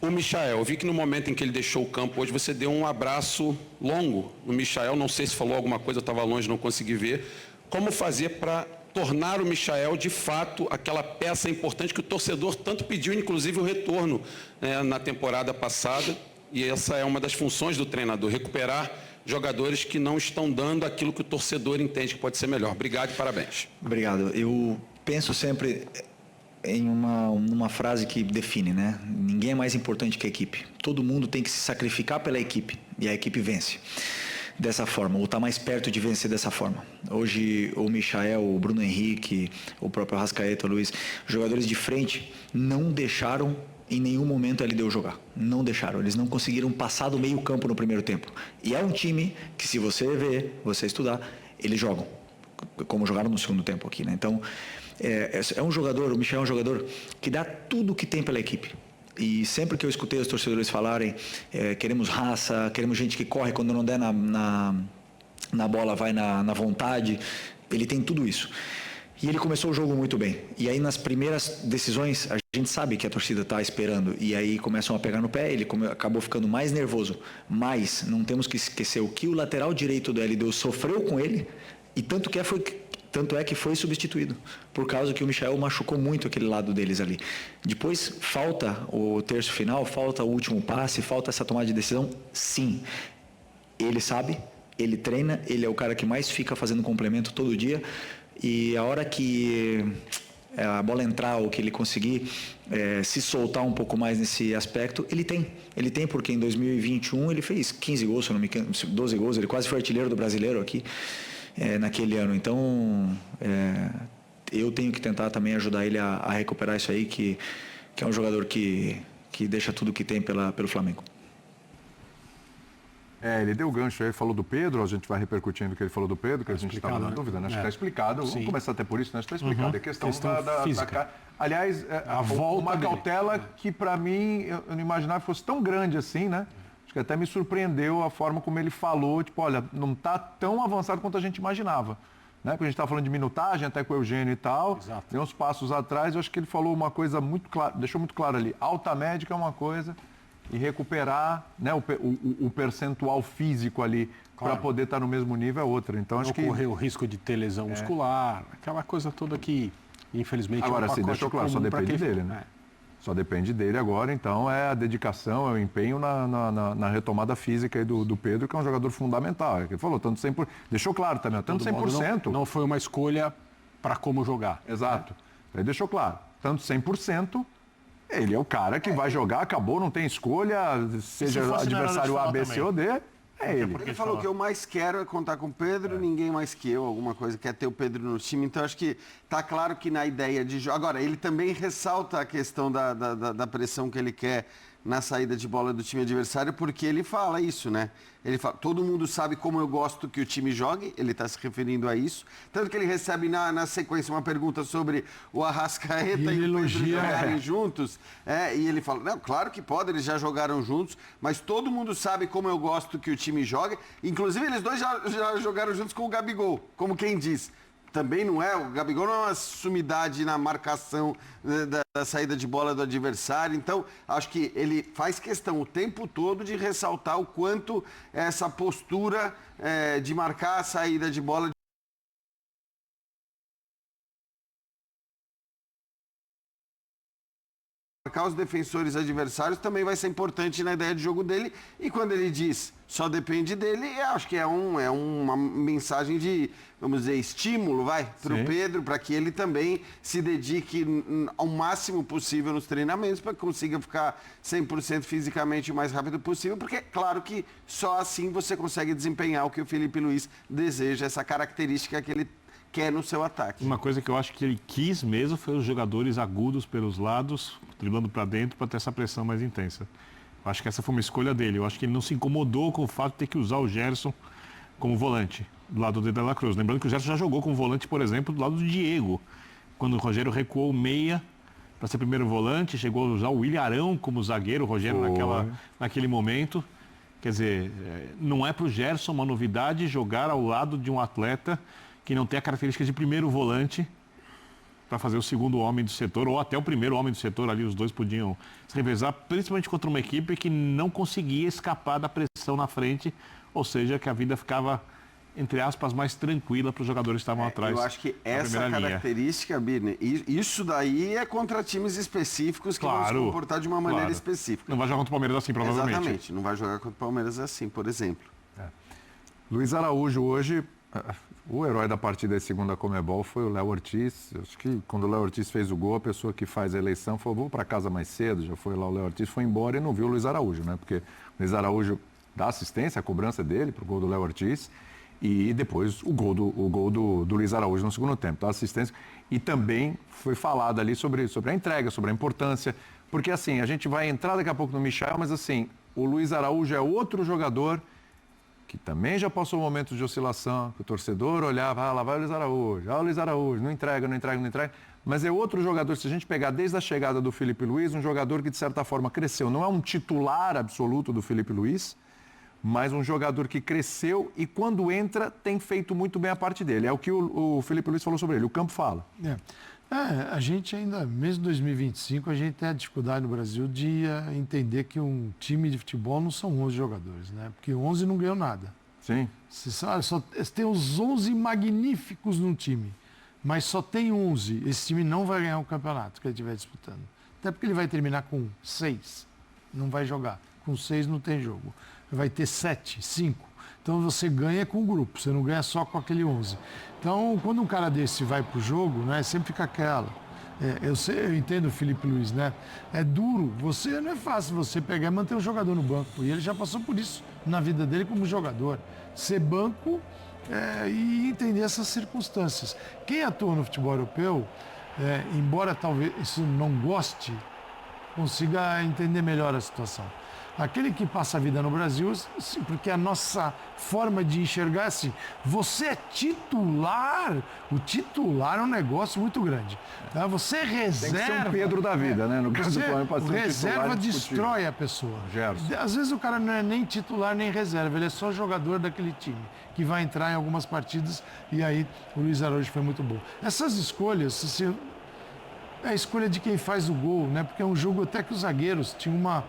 O Michael, eu vi que no momento em que ele deixou o campo hoje, você deu um abraço longo no Michael. Não sei se falou alguma coisa, eu estava longe, não consegui ver. Como fazer para tornar o Michael, de fato, aquela peça importante que o torcedor tanto pediu, inclusive o retorno na temporada passada. E essa é uma das funções do treinador, recuperar jogadores que não estão dando aquilo que o torcedor entende que pode ser melhor. Obrigado e parabéns.
Obrigado. Eu penso sempre em uma frase que define, né? Ninguém é mais importante que a equipe. Todo mundo tem que se sacrificar pela equipe e a equipe vence dessa forma, ou está mais perto de vencer dessa forma. Hoje, o Michael, o Bruno Henrique, o próprio Arrascaeta, o Luiz, jogadores de frente não deixaram em nenhum momento a LDU jogar. Não deixaram. Eles não conseguiram passar do meio campo no primeiro tempo. E é um time que, se você ver, você estudar, eles jogam, como jogaram no segundo tempo aqui, né? Então, é um jogador, o Michael é um jogador que dá tudo o que tem pela equipe. E sempre que eu escutei os torcedores falarem, queremos raça, queremos gente que corre quando não der na bola, vai na vontade, ele tem tudo isso. E ele começou o jogo muito bem. E aí, nas primeiras decisões, a gente sabe que a torcida está esperando. E aí começam a pegar no pé, ele acabou ficando mais nervoso. Mas não temos que esquecer o que o lateral direito do LDU sofreu com ele, e tanto é que foi substituído, por causa que o Michael machucou muito aquele lado deles ali. Depois, falta o terço final, falta o último passe, falta essa tomada de decisão, sim. Ele sabe, ele treina, ele é o cara que mais fica fazendo complemento todo dia, e a hora que a bola entrar ou que ele conseguir se soltar um pouco mais nesse aspecto, ele tem, porque em 2021 ele fez 15 gols, se não me engano, 12 gols, ele quase foi artilheiro do Brasileiro aqui, naquele ano. Então, eu tenho que tentar também ajudar ele a recuperar isso aí, que é um jogador que deixa tudo que tem pelo Flamengo.
Ele deu o gancho aí, falou do Pedro, a gente vai repercutindo o que ele falou do Pedro, que a gente estava na dúvida, né? Acho que está explicado. Vamos começar até por isso, né? Está explicado. É questão da física. Aliás, a volta uma cautela que, para mim, eu não imaginava que fosse tão grande assim, né? Acho que até me surpreendeu a forma como ele falou, tipo, olha, não está tão avançado quanto a gente imaginava. Né? Porque a gente estava falando de minutagem, até com o Eugênio e tal. Exato. Tem uns passos atrás, eu acho que ele falou uma coisa muito clara, deixou muito claro ali. Alta médica é uma coisa, e recuperar, né, o percentual físico ali, claro, para poder estar no mesmo nível é outra. Então,
não
acho que
correr o risco de ter lesão muscular, aquela coisa toda que, infelizmente,
agora sim, deixou claro, só depende dele, né? Só depende dele agora, então é a dedicação, é o empenho na retomada física aí do Pedro, que é um jogador fundamental. Ele falou, tanto 100%, deixou claro também, tanto 100%.
Não foi uma escolha para como jogar.
Exato. Ele deixou claro, tanto 100%, ele é o cara que vai jogar, acabou, não tem escolha, seja adversário A, B, C ou D, é ele.
Ele falou que eu mais quero é contar com o Pedro, ninguém mais que eu, alguma coisa, quer ter o Pedro no time. Então, acho que está claro que na ideia de jogo... Agora, ele também ressalta a questão da pressão que ele quer na saída de bola do time adversário, porque ele fala isso, né? Ele fala, todo mundo sabe como eu gosto que o time jogue, ele está se referindo a isso. Tanto que ele recebe na sequência uma pergunta sobre o Arrascaeta e o Pedro jogarem juntos. E ele fala, não, claro que pode, eles já jogaram juntos, mas todo mundo sabe como eu gosto que o time jogue. Inclusive, eles dois já jogaram juntos com o Gabigol, como quem diz. Também não é, o Gabigol não é uma sumidade na marcação da saída de bola do adversário. Então, acho que ele faz questão o tempo todo de ressaltar o quanto essa postura de marcar a saída de bola marcar os defensores adversários também vai ser importante na ideia de jogo dele. E quando ele diz só depende dele, eu acho que é uma mensagem de, vamos dizer, estímulo, para o Pedro, para que ele também se dedique ao máximo possível nos treinamentos, para que consiga ficar 100% fisicamente o mais rápido possível, porque é claro que só assim você consegue desempenhar o que o Felipe Luiz deseja, essa característica que ele quer no seu ataque.
Uma coisa que eu acho que ele quis mesmo foi os jogadores agudos pelos lados, driblando para dentro para ter essa pressão mais intensa. Eu acho que essa foi uma escolha dele. Eu acho que ele não se incomodou com o fato de ter que usar o Gerson como volante do lado do De La Cruz. Lembrando que o Gerson já jogou como volante, por exemplo, do lado do Diego. quando o Rogério recuou meia para ser primeiro volante, chegou a usar o William Arão como zagueiro, o Rogério naquele momento. Quer dizer, não é para o Gerson uma novidade jogar ao lado de um atleta que não tem a característica de primeiro volante para fazer o segundo homem do setor, ou até o primeiro homem do setor ali, os dois podiam se revezar, principalmente contra uma equipe que não conseguia escapar da pressão na frente, ou seja, que a vida ficava, entre aspas, mais tranquila para os jogadores que estavam atrás.
Eu acho que essa característica, Birne, isso daí é contra times específicos que vão se comportar de uma maneira específica.
Não vai jogar contra o Palmeiras assim, provavelmente.
Exatamente, não vai jogar contra o Palmeiras assim, por exemplo.
Luiz Araújo hoje, o herói da partida de segunda Conmebol foi o Léo Ortiz. Acho que quando o Léo Ortiz fez o gol, a pessoa que faz a eleição falou, vou para casa mais cedo, já foi lá o Léo Ortiz, foi embora e não viu o Luiz Araújo, né? Porque o Luiz Araújo dá assistência, a cobrança dele para o gol do Léo Ortiz e depois o gol do Luiz Araújo no segundo tempo, dá assistência. E também foi falado ali sobre a entrega, sobre a importância, porque assim, a gente vai entrar daqui a pouco no Michael, mas assim, o Luiz Araújo é outro jogador que também já passou momentos de oscilação, que o torcedor olhava, lá vai o Luiz Araújo, não entrega. Mas é outro jogador, se a gente pegar desde a chegada do Felipe Luiz, um jogador que de certa forma cresceu. Não é um titular absoluto do Felipe Luiz, mas um jogador que cresceu e quando entra tem feito muito bem a parte dele. É o que o Felipe Luiz falou sobre ele, o campo fala.
A gente ainda, mesmo em 2025, a gente tem a dificuldade no Brasil de entender que um time de futebol não são 11 jogadores, né? Porque 11 não ganhou nada.
Sim.
Só tem os 11 magníficos num time, mas só tem 11. Esse time não vai ganhar o campeonato que ele estiver disputando. Até porque ele vai terminar com 6, não vai jogar. Com 6 não tem jogo. Vai ter 7, 5. Então você ganha com o grupo, você não ganha só com aquele 11. Então, quando um cara desse vai pro jogo, né, sempre fica aquela. Eu entendo o Felipe Luiz, né? É duro, não é fácil você pegar e manter um jogador no banco. E ele já passou por isso na vida dele como jogador. Ser banco e entender essas circunstâncias. Quem atua no futebol europeu, embora talvez isso não goste, consiga entender melhor a situação. Aquele que passa a vida no Brasil, porque a nossa forma de enxergar é assim, você é titular, o titular é um negócio muito grande. Tá? Você reserva...
Tem que ser um Pedro da vida, né? No caso do Palmeiras,
o reserva destrói a pessoa. Às vezes o cara não é nem titular nem reserva, ele é só jogador daquele time, que vai entrar em algumas partidas e aí o Luiz Araújo foi muito bom. Essas escolhas, assim, é a escolha de quem faz o gol, né? Porque é um jogo até que os zagueiros tinham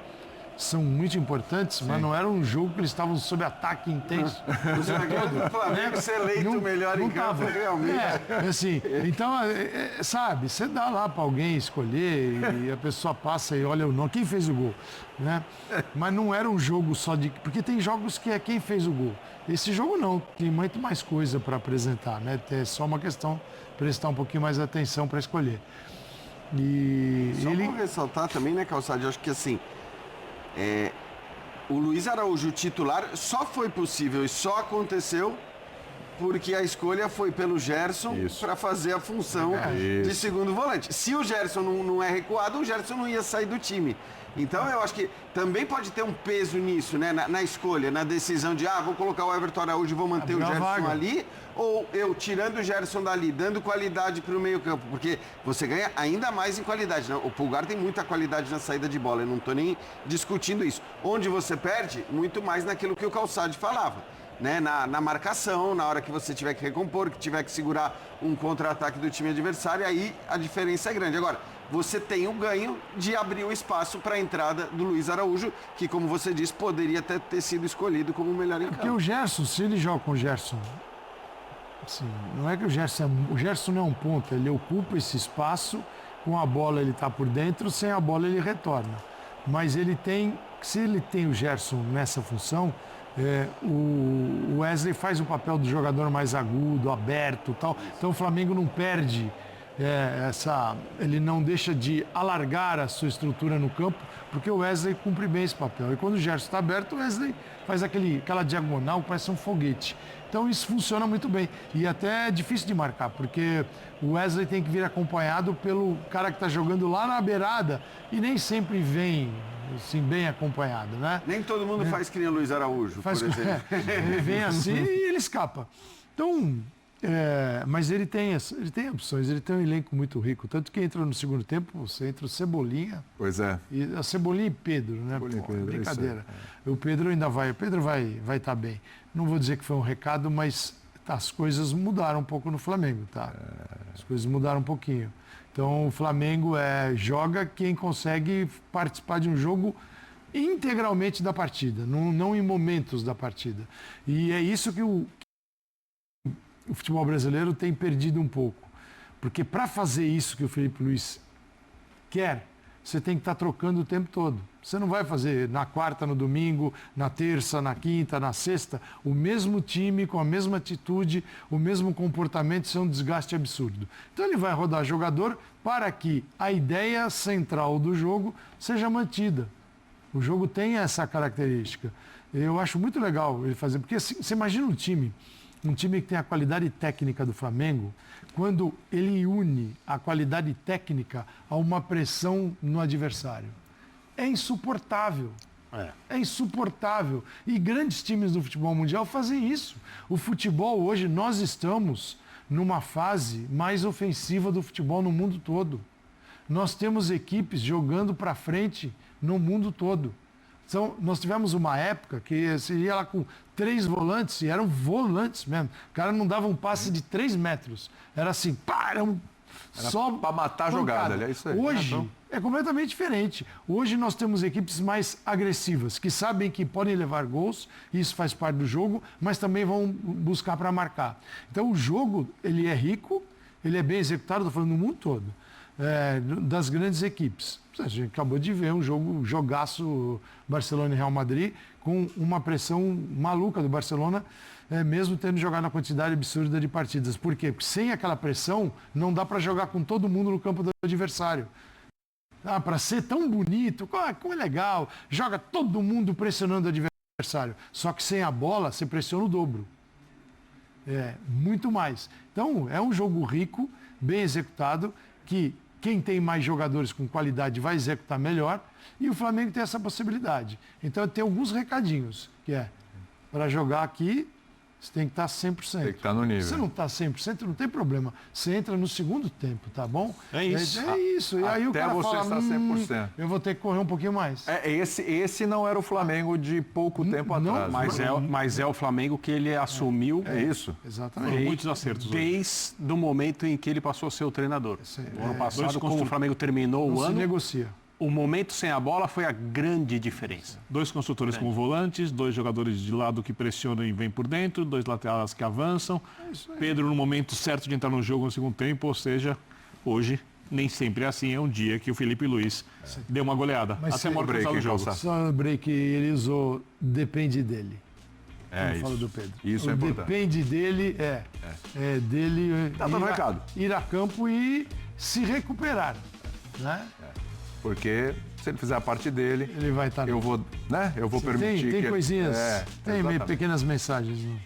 são muito importantes, mas não era um jogo que eles estavam sob ataque intenso.
O zagueiro do Flamengo ser eleito o melhor em campo, realmente.
Assim, então, sabe, você dá lá para alguém escolher e a pessoa passa e olha o nome, quem fez o gol, né? Mas não era um jogo só de... Porque tem jogos que é quem fez o gol. Esse jogo não, tem muito mais coisa para apresentar, né? É só uma questão prestar um pouquinho mais atenção para escolher. E
só para ressaltar também, né, Calçade, eu acho que assim... o Luiz Araújo titular só foi possível e só aconteceu porque a escolha foi pelo Gerson para fazer a função de segundo volante. Se o Gerson não é recuado, o Gerson não ia sair do time. Então eu acho que também pode ter um peso nisso, né? Na escolha, na decisão de vou colocar o Everton Araújo e vou manter o Gerson ali, ou eu tirando o Gerson dali, dando qualidade para o meio-campo, porque você ganha ainda mais em qualidade, né? O Pulgar tem muita qualidade na saída de bola, eu não estou nem discutindo isso. Onde você perde, muito mais naquilo que o Calçade falava. Né, na marcação, na hora que você tiver que recompor, que tiver que segurar um contra-ataque do time adversário, aí a diferença é grande. Agora, você tem o ganho de abrir o espaço para a entrada do Luiz Araújo, que, como você disse, poderia ter sido escolhido como o melhor em campo.
Porque o Gerson, se ele joga com o Gerson, assim, não é que o Gerson não é um ponta, ele ocupa esse espaço, com a bola ele está por dentro, sem a bola ele retorna. Mas se ele tem o Gerson nessa função, o Wesley faz o papel do jogador mais agudo, aberto, tal. Então o Flamengo não perde ele não deixa de alargar a sua estrutura no campo, porque o Wesley cumpre bem esse papel. E quando o Gerson está aberto, o Wesley faz aquela diagonal, parece um foguete. Então isso funciona muito bem. E até é difícil de marcar, porque o Wesley tem que vir acompanhado pelo cara que está jogando lá na beirada e nem sempre vem assim, bem acompanhado, né?
Nem todo mundo faz que nem o Luiz Araújo, por exemplo.
Ele vem assim e ele escapa. Então, Mas ele tem opções, ele tem um elenco muito rico. Tanto que entra no segundo tempo, você entra o Cebolinha.
Pois é.
E a Cebolinha e Pedro, né?
Cebolinha e Pedro,
brincadeira. O Pedro ainda vai. O Pedro vai estar bem. Não vou dizer que foi um recado, mas as coisas mudaram um pouco no Flamengo, tá? As coisas mudaram um pouquinho. Então o Flamengo joga quem consegue participar de um jogo integralmente da partida, não em momentos da partida. E é isso que o futebol brasileiro tem perdido um pouco. Porque para fazer isso que o Felipe Luiz quer, você tem que estar trocando o tempo todo. Você não vai fazer na quarta, no domingo, na terça, na quinta, na sexta, o mesmo time com a mesma atitude, o mesmo comportamento, isso é um desgaste absurdo. Então ele vai rodar jogador para que a ideia central do jogo seja mantida. O jogo tem essa característica. Eu acho muito legal ele fazer, porque assim, você imagina um time que tem a qualidade técnica do Flamengo, quando ele une a qualidade técnica a uma pressão no adversário. É insuportável. É insuportável. E grandes times do futebol mundial fazem isso. O futebol hoje, nós estamos numa fase mais ofensiva do futebol no mundo todo. Nós temos equipes jogando para frente no mundo todo. Então, nós tivemos uma época que você ia lá com 3 volantes, e eram volantes mesmo. O cara não dava um passe de 3 metros. Era assim, só
para matar a jogada. É isso aí.
Hoje é completamente diferente. Hoje nós temos equipes mais agressivas, que sabem que podem levar gols, isso faz parte do jogo, mas também vão buscar para marcar. Então o jogo, ele é rico, ele é bem executado, estou falando no mundo todo, das grandes equipes. A gente acabou de ver um jogaço Barcelona e Real Madrid, com uma pressão maluca do Barcelona, mesmo tendo jogado uma quantidade absurda de partidas. Por quê? Porque sem aquela pressão, não dá para jogar com todo mundo no campo do adversário. Para ser tão bonito, como é legal, joga todo mundo pressionando o adversário. Só que sem a bola, você pressiona o dobro. Muito mais. Então, é um jogo rico, bem executado, que quem tem mais jogadores com qualidade vai executar melhor, e o Flamengo tem essa possibilidade. Então, tem alguns recadinhos, que para jogar aqui, você tem que estar 100%.
Tem que estar no nível.
Se não está 100%, não tem problema. Você entra no segundo tempo, tá bom?
É isso.
É isso. E aí o cara
você
fala,
estar 100%.
Eu vou ter que correr um pouquinho mais.
Esse não era o Flamengo de pouco tempo atrás.
Mas é o Flamengo que ele assumiu.
É isso.
Exatamente.
Foram muitos acertos. Desde o momento em que ele passou a ser o treinador. No ano passado, como o Flamengo terminou o ano,
se negocia.
O momento sem a bola foi a grande diferença.
2 construtores como volantes, 2 jogadores de lado que pressionam e vêm por dentro, 2 laterais que avançam. Pedro no momento certo de entrar no jogo no segundo tempo, ou seja, hoje nem sempre é assim, é um dia que o Felipe Luiz deu uma goleada.
Mas
até maior break do jogo.
Só o break ele usou, depende dele. Eu falo do Pedro.
Isso é importante.
Depende dele, dele
tá dando recado.
Ir a campo e se recuperar, né?
Porque se ele fizer a parte dele,
ele vai estar.
Eu vou permitir.
Tem
que
coisinhas, tem
exatamente.
pequenas mensagens. Né?